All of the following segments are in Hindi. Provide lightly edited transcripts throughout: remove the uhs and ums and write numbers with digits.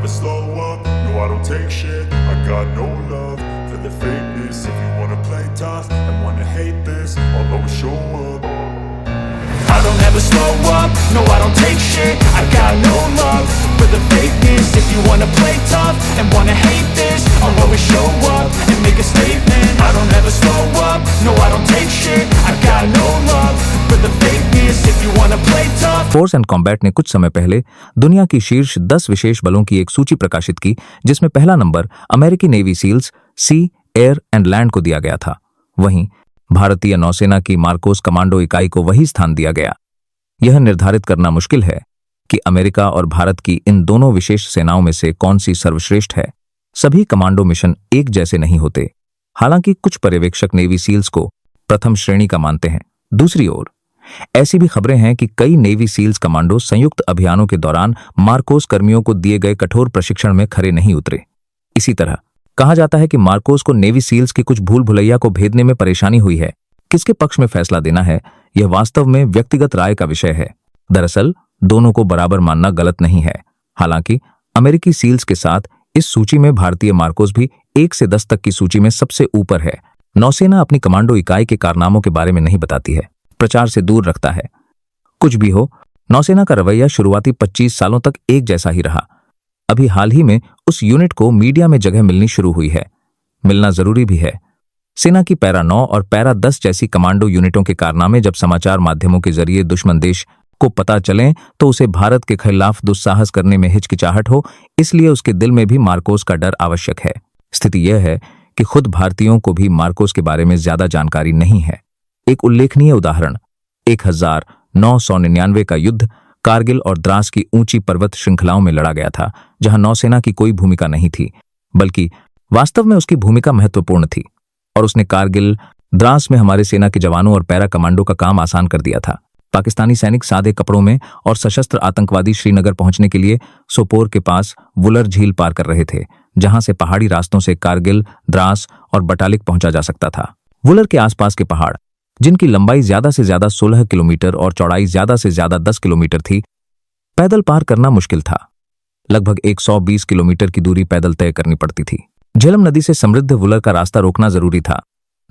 slow up, no I don't take shit. I got no love for the fakeness. If you wanna play tough and wanna hate this, I'll always show up. I don't ever slow up, no I don't take shit. I got no love for the fakeness. If you wanna play tough and wanna hate this, I'll always show up and make a statement. I don't ever slow up, no I don't take shit. I got no love for the fakeness. If you wanna play tough. Force and combat ने कुछ समय पहले दुनिया की शीर्ष 10 विशेष बलों की एक सूची प्रकाशित की, जिसमें पहला नंबर अमेरिकी navy seals, sea, air and land को दिया गया था। वहीं भारतीय नौसेना की मार्कोस कमांडो इकाई को वही स्थान दिया गया। यह निर्धारित करना मुश्किल है कि अमेरिका और भारत की इन दोनों विशेष सेनाओं में से कौन सी सर्वश्रेष्ठ है। सभी कमांडो मिशन एक जैसे नहीं होते। हालांकि कुछ पर्यवेक्षक नेवी सील्स को प्रथम श्रेणी का मानते हैं। दूसरी ओर ऐसी भी खबरें हैं कि कई नेवी सील्स कमांडो संयुक्त अभियानों के दौरान मार्कोस कर्मियों को दिए गए कठोर प्रशिक्षण में खरे नहीं उतरे। इसी तरह कहा जाता है कि मार्कोस को नेवी सील्स की कुछ भूल भुलैया को भेदने में परेशानी हुई है। किसके पक्ष में फैसला देना है, यह वास्तव में व्यक्तिगत राय का विषय है। दरअसल दोनों को बराबर मानना गलत नहीं है। हालांकि अमेरिकी सील्स के साथ इस सूची में भारतीय मार्कोस भी 1 से 10 तक की सूची में सबसे ऊपर है। नौसेना अपनी कमांडो इकाई के कारनामों के बारे में नहीं बताती है, प्रचार से दूर रखता है। कुछ भी हो, नौसेना का रवैया शुरुआती 25 सालों तक एक जैसा ही रहा। अभी हाल ही में उस यूनिट को मीडिया में जगह मिलनी शुरू हुई है। मिलना जरूरी भी है। सेना की पैरा 9 और पैरा 10 जैसी कमांडो यूनिटों के कारनामे जब समाचार माध्यमों के जरिए दुश्मन देश को पता चलें तो उसे भारत के खिलाफ दुस्साहस करने में हिचकिचाहट हो, इसलिए उसके दिल में भी मार्कोस का डर आवश्यक है। स्थिति यह है कि खुद भारतीयों को भी मार्कोस के बारे में ज्यादा जानकारी नहीं है। एक उल्लेखनीय उदाहरण 1999 का युद्ध कारगिल और द्रास की ऊंची पर्वत श्रृंखलाओं में लड़ा गया था, जहां नौसेना की कोई भूमिका नहीं थी, बल्कि वास्तव में उसकी भूमिका महत्वपूर्ण थी और उसने कारगिल द्रास में हमारे सेना के जवानों और पैरा कमांडो का काम आसान कर दिया था। पाकिस्तानी सैनिक सादे कपड़ों में और सशस्त्र आतंकवादी श्रीनगर पहुंचने के लिए सोपोर के पास वुलर झील पार कर रहे थे, जहां से पहाड़ी रास्तों से कारगिल, द्रास और बटालिक पहुंचा जा सकता था। वुलर के आसपास के पहाड़, जिनकी लंबाई ज्यादा से ज्यादा 16 किलोमीटर और चौड़ाई ज्यादा से ज्यादा 10 किलोमीटर थी, पैदल पार करना मुश्किल था। लगभग 120 किलोमीटर की दूरी पैदल तय करनी पड़ती थी। झेलम नदी से समृद्ध वुलर का रास्ता रोकना जरूरी था।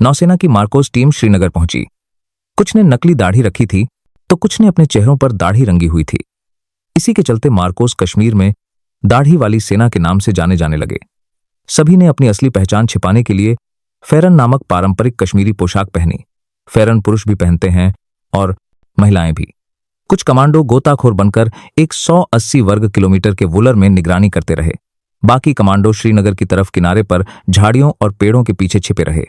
नौसेना की मार्कोस टीम श्रीनगर पहुंची। कुछ ने नकली दाढ़ी रखी थी तो कुछ ने अपने चेहरों पर दाढ़ी रंगी हुई थी। इसी के चलते मार्कोस कश्मीर में दाढ़ी वाली सेना के नाम से जाने जाने लगे। सभी ने अपनी असली पहचान छिपाने के लिए फेरन नामक पारंपरिक कश्मीरी पोशाक पहनी। फेरन पुरुष भी पहनते हैं और महिलाएं भी। कुछ कमांडो गोताखोर बनकर 180 वर्ग किलोमीटर के वुलर में निगरानी करते रहे। बाकी कमांडो श्रीनगर की तरफ किनारे पर झाड़ियों और पेड़ों के पीछे छिपे रहे।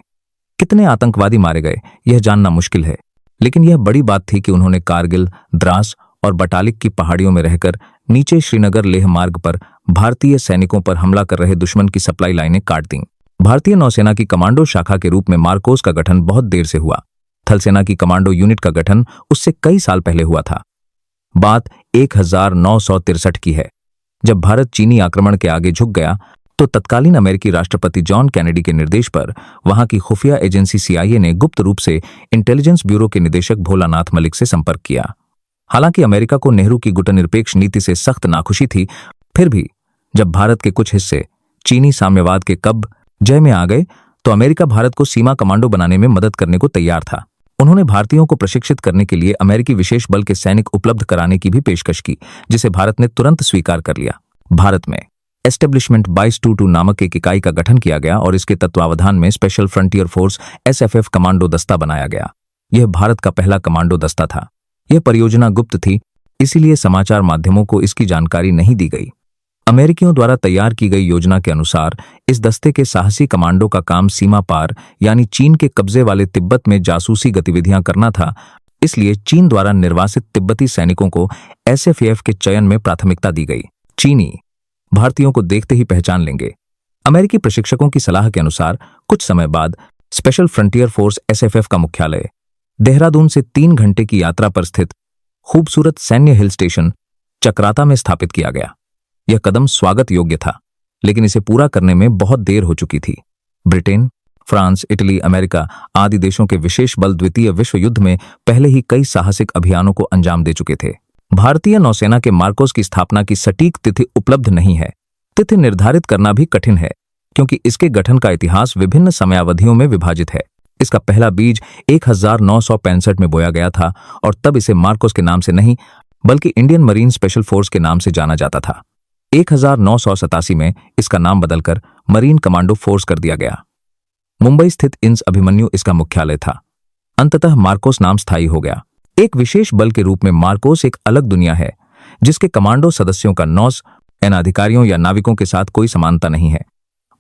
कितने आतंकवादी मारे गए यह जानना मुश्किल है, लेकिन यह बड़ी बात थी कि उन्होंने कारगिल, द्रास और बटालिक की पहाड़ियों में रहकर नीचे श्रीनगर लेह मार्ग पर भारतीय सैनिकों पर हमला कर रहे दुश्मन की सप्लाई लाइनें काट दी। भारतीय नौसेना की कमांडो शाखा के रूप में मार्कोस का गठन बहुत देर से हुआ। थल सेना की कमांडो यूनिट का गठन उससे कई साल पहले हुआ था। बात 1963 की है, जब भारत चीनी आक्रमण के आगे झुक गया तो तत्कालीन अमेरिकी राष्ट्रपति जॉन कैनेडी के निर्देश पर वहां की खुफिया एजेंसी CIA ने गुप्त रूप से इंटेलिजेंस ब्यूरो के निदेशक भोलानाथ मलिक से संपर्क किया। हालांकि अमेरिका को नेहरू की गुटनिरपेक्ष नीति से सख्त नाखुशी थी, फिर भी जब भारत के कुछ हिस्से चीनी साम्यवाद के कब्जे में आ गए तो अमेरिका भारत को सीमा कमांडो बनाने में मदद करने को तैयार था। उन्होंने भारतीयों को प्रशिक्षित करने के लिए अमेरिकी विशेष बल के सैनिक उपलब्ध कराने की भी पेशकश की, जिसे भारत ने तुरंत स्वीकार कर लिया। भारत में एस्टेब्लिशमेंट 2222 नामक एक इकाई का गठन किया गया और इसके तत्वावधान में special frontier force SFF commando दस्ता बनाया गया। यह भारत का पहला कमांडो दस्ता था। यह परियोजना गुप्त थी, इसीलिए समाचार माध्यमों को इसकी जानकारी नहीं दी गई। अमेरिकियों द्वारा तैयार की गई योजना के अनुसार इस दस्ते के साहसी कमांडो का काम सीमा पार यानी चीन के कब्जे वाले तिब्बत में जासूसी गतिविधियां करना था। इसलिए चीन द्वारा निर्वासित तिब्बती सैनिकों को SFF के चयन में प्राथमिकता दी गई। चीनी भारतीयों को देखते ही पहचान लेंगे। अमेरिकी प्रशिक्षकों की सलाह के अनुसार कुछ समय बाद स्पेशल फ्रंटियर फोर्स SFF का मुख्यालय देहरादून से 3 घंटे की यात्रा पर स्थित खूबसूरत सैन्य हिल स्टेशन चक्राता में स्थापित किया गया। यह कदम स्वागत योग्य था, लेकिन इसे पूरा करने में बहुत देर हो चुकी थी। ब्रिटेन, फ्रांस, इटली, अमेरिका आदि देशों के विशेष बल द्वितीय विश्व युद्ध में पहले ही कई साहसिक अभियानों को अंजाम दे चुके थे। भारतीय नौसेना के मार्कोस की स्थापना की सटीक तिथि उपलब्ध नहीं है। तिथि निर्धारित करना भी कठिन है, क्योंकि इसके गठन का इतिहास विभिन्न समयावधियों में विभाजित है। इसका पहला बीज 1965 में बोया गया था और तब इसे मार्कोस के नाम से नहीं बल्कि इंडियन मरीन स्पेशल फोर्स के नाम से जाना जाता था। 1987 में इसका नाम बदलकर मरीन कमांडो फोर्स कर दिया गया। मुंबई स्थित इंस अभिमन्यु इसका मुख्यालय था। अंततः मार्कोस नाम स्थायी हो गया। एक विशेष बल के रूप में मार्कोस एक अलग दुनिया है, जिसके कमांडो सदस्यों का नौसेना अधिकारियों या नाविकों के साथ कोई समानता नहीं है।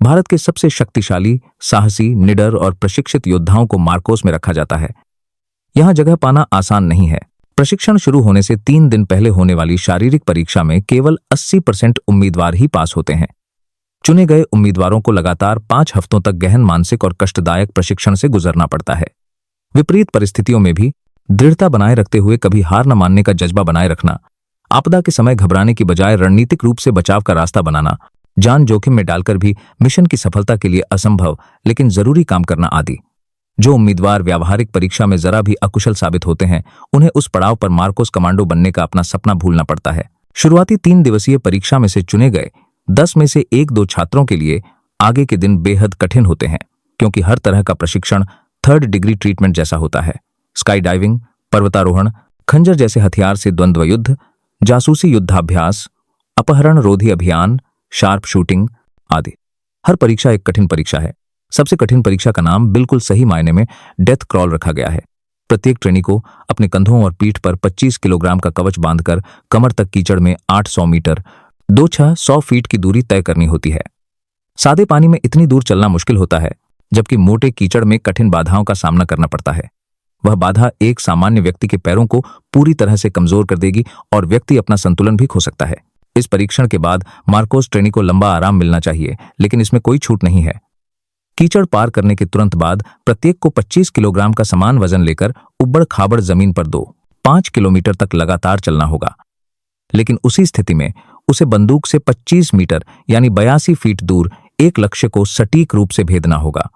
भारत के सबसे शक्तिशाली, साहसी, निडर और प्रशिक्षित योद्धाओं को मार्कोस में रखा जाता है। यहां जगह पाना आसान नहीं है। प्रशिक्षण शुरू होने से 3 दिन पहले होने वाली शारीरिक परीक्षा में केवल 80% उम्मीदवार ही पास होते हैं। चुने गए उम्मीदवारों को लगातार 5 हफ्तों तक गहन मानसिक और कष्टदायक प्रशिक्षण से गुजरना पड़ता है। विपरीत परिस्थितियों में भी दृढ़ता बनाए रखते हुए कभी हार न मानने का जज्बा बनाए रखना, आपदा के समय घबराने की बजाय रणनीतिक रूप से बचाव का रास्ता बनाना, जान जोखिम में डालकर भी मिशन की सफलता के लिए असंभव लेकिन जरूरी काम करना आदि। जो उम्मीदवार व्यावहारिक परीक्षा में जरा भी अकुशल साबित होते हैं, उन्हें उस पड़ाव पर मार्कोस कमांडो बनने का अपना सपना भूलना पड़ता है। शुरुआती 3 दिवसीय परीक्षा में से चुने गए 10 में से 1-2 छात्रों के लिए आगे के दिन बेहद कठिन होते हैं, क्योंकि हर तरह का प्रशिक्षण 3rd डिग्री ट्रीटमेंट जैसा होता है। स्काई डाइविंग, पर्वतारोहण, खंजर जैसे हथियार से द्वंद्व युद्ध, जासूसी युद्धाभ्यास, अपहरण रोधी अभियान, शार्प शूटिंग आदि। हर परीक्षा एक कठिन परीक्षा है। सबसे कठिन परीक्षा का नाम बिल्कुल सही मायने में डेथ क्रॉल रखा गया है। प्रत्येक ट्रेनी को अपने कंधों और पीठ पर 25 किलोग्राम का कवच बांधकर कमर तक कीचड़ में 800 मीटर 100 फीट की दूरी तय करनी होती है। सादे पानी में इतनी दूर चलना मुश्किल होता है, जबकि मोटे कीचड़ में कठिन बाधाओं का सामना करना पड़ता है। वह बाधा एक सामान्य व्यक्ति के पैरों को पूरी तरह से कमजोर कर देगी और व्यक्ति अपना संतुलन भी खो सकता है। इस परीक्षण के बाद मार्कोस ट्रेनी को लंबा आराम मिलना चाहिए, लेकिन इसमें कोई छूट नहीं है। कीचड़ पार करने के तुरंत बाद प्रत्येक को 25 किलोग्राम का समान वजन लेकर उबड़ खाबड़ जमीन पर 2-5 किलोमीटर तक लगातार चलना होगा। लेकिन उसी स्थिति में उसे बंदूक से 25 मीटर यानी 82 फीट दूर एक लक्ष्य को सटीक रूप से भेदना होगा।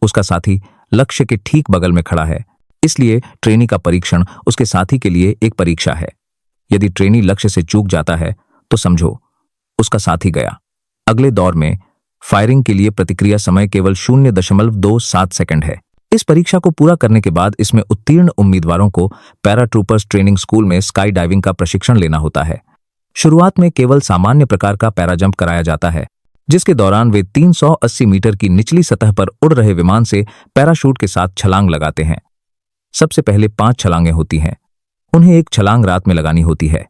उसका साथी लक्ष्य के ठीक बगल में खड़ा है, इसलिए ट्रेनी का परीक्षण उसके साथी के लिए एक परीक्षा है। यदि ट्रेनी लक्ष्य से चूक जाता है तो समझो उसका साथी गया। अगले दौर में फायरिंग के लिए प्रतिक्रिया समय केवल 0.27 सेकंड है। इस परीक्षा को पूरा करने के बाद इसमें उत्तीर्ण उम्मीदवारों को पैराट्रूपर्स ट्रेनिंग स्कूल में स्काई डाइविंग का प्रशिक्षण लेना होता है। शुरुआत में केवल सामान्य प्रकार का पैराजंप कराया जाता है, जिसके दौरान वे 380 मीटर की निचली सतह पर उड़ रहे विमान से पैराशूट के साथ छलांग लगाते हैं। सबसे पहले 5 छलांगें होती हैं। उन्हें एक छलांग रात में लगानी होती है।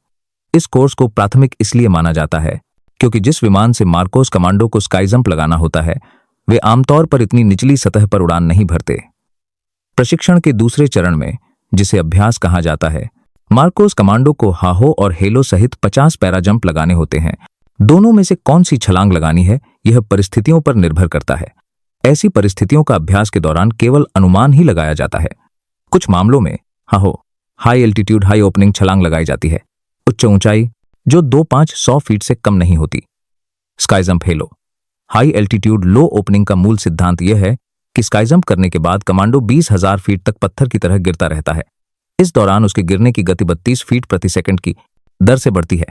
इस कोर्स को प्राथमिक इसलिए माना जाता है क्योंकि जिस विमान से मार्कोस कमांडो को स्काई जंप लगाना होता है, वे आमतौर पर इतनी निचली सतह पर उड़ान नहीं भरते। प्रशिक्षण के दूसरे चरण में, जिसे अभ्यास कहा जाता है, मार्कोस कमांडो को हाहो और हेलो सहित 50 पैराजंप लगाने होते हैं। दोनों में से कौन सी छलांग लगानी है, यह परिस्थितियों पर निर्भर करता है। ऐसी परिस्थितियों का अभ्यास के दौरान केवल अनुमान ही लगाया जाता है। कुछ मामलों में हाहो हाई एल्टीट्यूड हाई ओपनिंग छलांग लगाई जाती है, उच्च ऊंचाई जो 2-5-100 फीट से कम नहीं होती। Sky jump HALO high altitude low opening का मूल सिद्धांत यह है कि स्काई जंप करने के बाद कमांडो 20,000 फीट तक पत्थर की तरह गिरता रहता है। इस दौरान उसके गिरने की गति 32 फीट प्रति सेकंड की दर से बढ़ती है।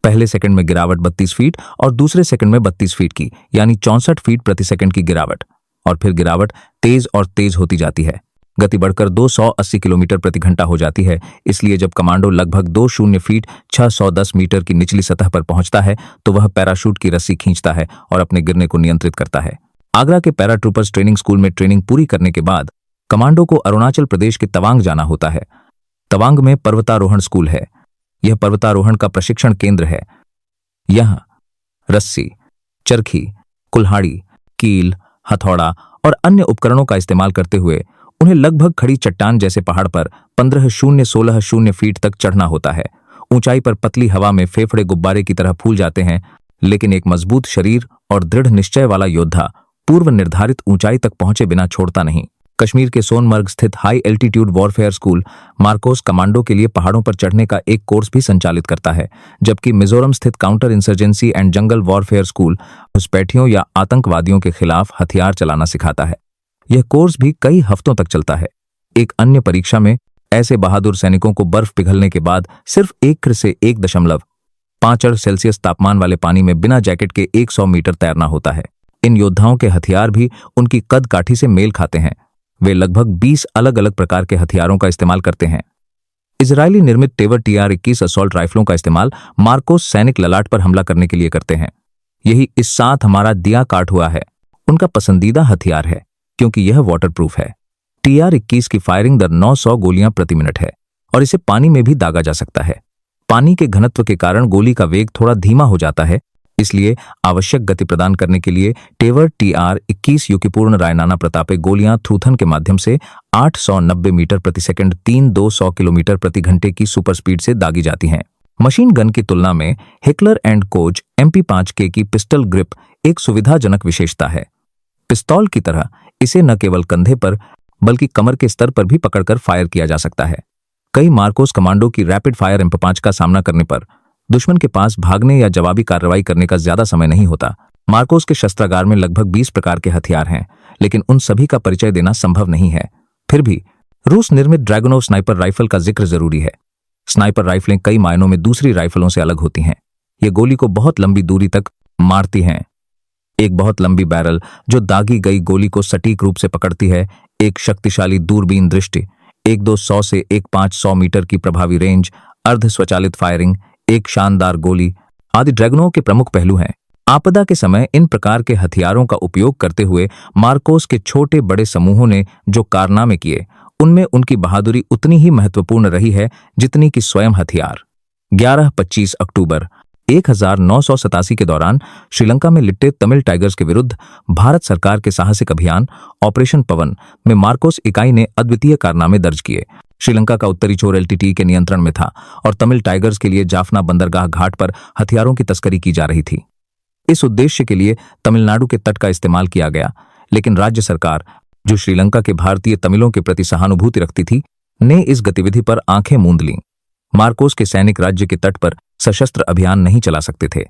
पहले सेकंड में गिरावट 32 फीट और दूसरे सेकंड में 32 फीट की यानी 64 फीट प्रति सेकंड की गिरावट, और फिर गिरावट तेज और तेज होती जाती है। गति बढ़कर 280 किलोमीटर प्रति घंटा हो जाती है। इसलिए जब कमांडो लगभग 20 फीट 610 मीटर की निचली सतह पर पहुंचता है तो वह पैराशूट की रस्सी खींचता है और अपने गिरने को नियंत्रित करता है। आगरा के पैराट्रूपर्स ट्रेनिंग स्कूल में ट्रेनिंग पूरी करने के बाद कमांडो को अरुणाचल प्रदेश के तवांग जाना होता है। तवांग में पर्वतारोहण स्कूल है। यह पर्वतारोहण का प्रशिक्षण केंद्र है। यहाँ रस्सी, चरखी, कुल्हाड़ी, कील, हथौड़ा और अन्य उपकरणों का इस्तेमाल करते हुए उन्हें लगभग खड़ी चट्टान जैसे पहाड़ पर 15,000-16,000 फीट तक चढ़ना होता है। ऊंचाई पर पतली हवा में फेफड़े गुब्बारे की तरह फूल जाते हैं, लेकिन एक मजबूत शरीर और दृढ़ निश्चय वाला योद्धा पूर्व निर्धारित ऊंचाई तक पहुंचे बिना छोड़ता नहीं। कश्मीर के सोनमर्ग स्थित high altitude warfare school Marcos commando के लिए पहाड़ों पर चढ़ने का एक कोर्स भी संचालित करता है, जबकि मिजोरम स्थित counter insurgency and jungle warfare school घुसपैठियों या आतंकवादियों के खिलाफ हथियार चलाना सिखाता है। यह कोर्स भी कई हफ्तों तक चलता है। एक अन्य परीक्षा में ऐसे बहादुर सैनिकों को बर्फ पिघलने के बाद सिर्फ 1 से 1.5 5°C तापमान वाले पानी में बिना जैकेट के 100 मीटर तैरना होता है। इन योद्धाओं के हथियार भी उनकी कद काठी से मेल खाते हैं। वे लगभग 20 अलग अलग प्रकार के हथियारों का इस्तेमाल करते हैं। इजरायली निर्मित टेवर TR-21 असॉल्ट राइफलों का इस्तेमाल मार्कोस सैनिक ललाट पर हमला करने के लिए करते हैं। यही इस साथ हमारा दिया काट हुआ है उनका पसंदीदा हथियार है, क्योंकि यह वाटरप्रूफ है। TR-21 की फायरिंग दर 900 गोलियां प्रति मिनट है और इसे पानी में भी दागा जा सकता है। पानी के घनत्व के कारण गोली का वेग थोड़ा धीमा हो जाता है, इसलिए आवश्यक गति प्रदान करने के लिए टेवर TR-21 यू की पूर्ण रायनाना प्रतापे गोलियां थ्रूथन के माध्यम से 890 मीटर प्रति सेकंड 300 किलोमीटर प्रति घंटे की सुपर स्पीड से दागी जाती हैं। मशीन गन की तुलना में हेकलर एंड कोच MP5K की पिस्टल ग्रिप एक सुविधाजनक विशेषता है। पिस्तौल की तरह इसे न केवल कंधे पर बल्कि कमर के स्तर पर भी पकड़कर फायर किया जा सकता है। कई मार्कोस कमांडो की रैपिड फायर MP5 का सामना करने पर दुश्मन के पास भागने या जवाबी कार्रवाई करने का ज्यादा समय नहीं होता। मार्कोस के शस्त्रागार में लगभग 20 प्रकार के हथियार हैं, लेकिन उन सभी का परिचय देना संभव नहीं है। फिर भी रूस निर्मित ड्रैगनोव स्नाइपर राइफल का जिक्र जरूरी है। स्नाइपर राइफलें कई मायनों में दूसरी राइफलों से अलग होती हैं। ये गोली को बहुत लंबी दूरी तक मारती हैं। एक बहुत लंबी बैरल जो दागी गई गोली को सटीक रूप से पकड़ती है, एक शक्तिशाली दूरबीन दृष्टि, 1-200 से 1-500 मीटर की प्रभावी रेंज, अर्ध स्वचालित फायरिंग, एक शानदार गोली आदि ड्रैगनोव के प्रमुख पहलू हैं। आपदा के समय इन प्रकार के हथियारों का उपयोग करते हुए मार्कोस के छोटे बड़े समूहों ने जो कारनामे किए, उनमें उनकी बहादुरी उतनी ही महत्वपूर्ण रही है जितनी कि स्वयं हथियार। 11-25 अक्टूबर 1987 के दौरान श्रीलंका में लिट्टे तमिल टाइगर्स के विरुद्ध भारत सरकार के साहसिक अभियान ऑपरेशन पवन में मार्कोस इकाई ने अद्वितीय कारनामे दर्ज किए। श्रीलंका का उत्तरी छोर LTTE के नियंत्रण में था और तमिल टाइगर्स के लिए जाफना बंदरगाह घाट पर हथियारों की तस्करी की जा रही थी। इस उद्देश्य के लिए तमिलनाडु के तट का इस्तेमाल किया गया, लेकिन राज्य सरकार, जो श्रीलंका के भारतीय तमिलों के प्रति सहानुभूति रखती थी, ने इस गतिविधि पर आंखें मूंद लीं। मार्कोस के सैनिक राज्य के तट पर सशस्त्र अभियान नहीं चला सकते थे।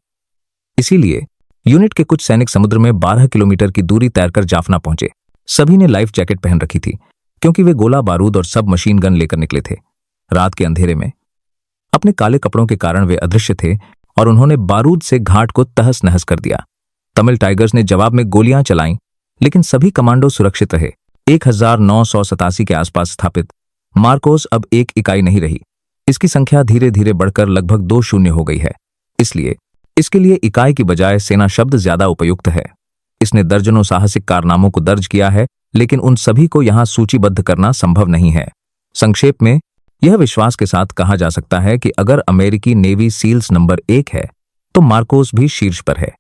इसीलिए यूनिट के कुछ सैनिक समुद्र में 12 किलोमीटर की दूरी तैरकर जाफना पहुंचे। सभी ने लाइफ जैकेट पहन रखी थी, क्योंकि वे गोला बारूद और सब मशीन गन लेकर निकले थे। रात के अंधेरे में अपने काले कपड़ों के कारण वे अदृश्य थे और उन्होंने बारूद से घाट को तहस नहस कर दिया। तमिल टाइगर्स ने जवाब में गोलियां चलाईं, लेकिन सभी कमांडो सुरक्षित रहे। 1987 के आसपास स्थापित मार्कोस अब एक इकाई नहीं रही। इसकी संख्या धीरे धीरे बढ़कर लगभग 2-0 हो गई है। इसलिए इसके लिए इकाई की बजाय सेना शब्द ज्यादा उपयुक्त है। इसने दर्जनों साहसिक कारनामों को दर्ज किया है, लेकिन उन सभी को यहां सूचीबद्ध करना संभव नहीं है। संक्षेप में यह विश्वास के साथ कहा जा सकता है कि अगर अमेरिकी नेवी सील्स नंबर 1 है, तो मार्कोस भी शीर्ष पर है।